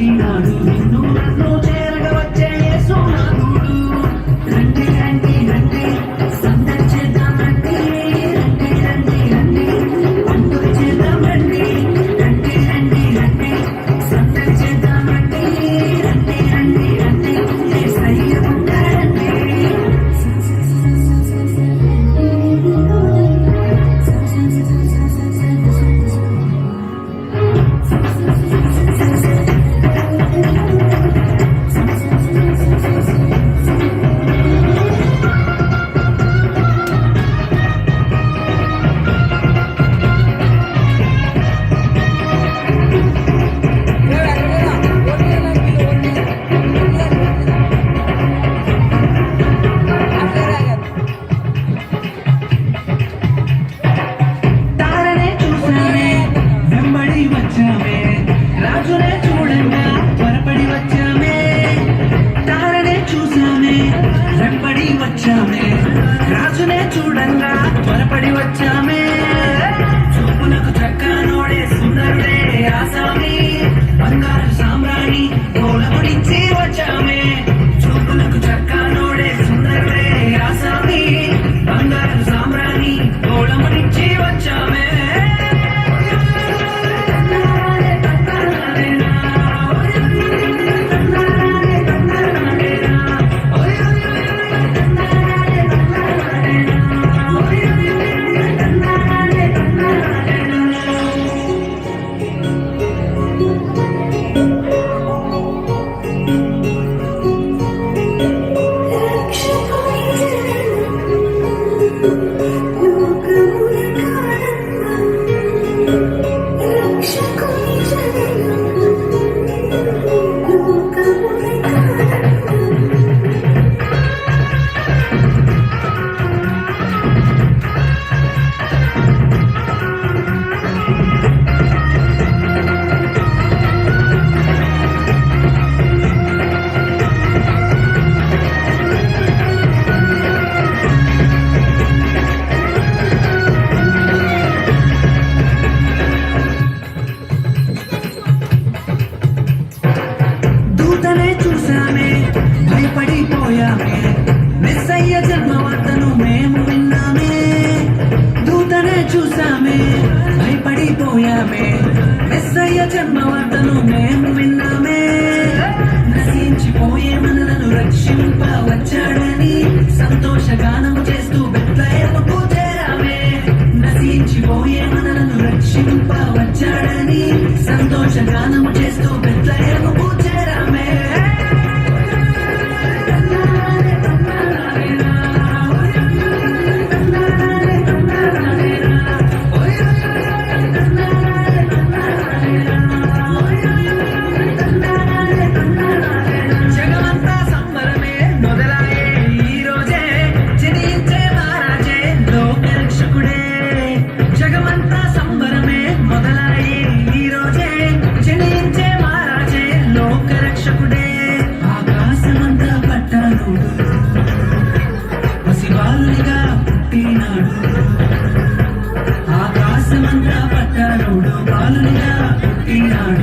పుట్టినాడు నిన్ను నన్ను చేరగ వచ్చే యేసునాథుడు. రండి రండి రండి సందడి చేద్దాం రండి, రండి రండి రండి పండుగ చేద్దాం రండి, రండి రండి రండి సందడి చేద్దాం రండి, రండి రండి రండి యేసయ్య పుట్టాడండి. రాజునే చూడంగా త్వరపడి వచ్చామే, తారనే చూసామే వెంబడి వచ్చామే, రాజునే చూడంగా త్వరపడి వచ్చామే. చూపులకు చక్కనోడే సుందరుడే ఆసామి, బంగారు సామ్రాణి గోళమునిచ్చి వచ్చామే. చూపులకు చక్కనోడే సుందరుడే ఆసామి, బంగారు సామ్రాణి గోళమునిచ్చి వచ్చామే. చూసామే భయపడిపోయామే, మెస్సయ్య జన్మవార్తను మేము విన్నామే. దూతనే చూసామే భయపడిపోయామే, మెస్సయ్య జన్మవార్తను మేము విన్నామే. నశించిపోయే మనలను రక్షింప వచ్చాడని సంతోషగానము చేస్తూ బెత్లెహేముకు చేరామే. నశించిపోయే మనలను రక్షింప వచ్చాడని సంతోషగానము చేస్తూ బెత్లెహేముకు చేరామే. పసిబాలునిగా పుట్టినాడు, ఆకాశమంతా పట్టణుడు బాలునిగా పుట్టినాడు.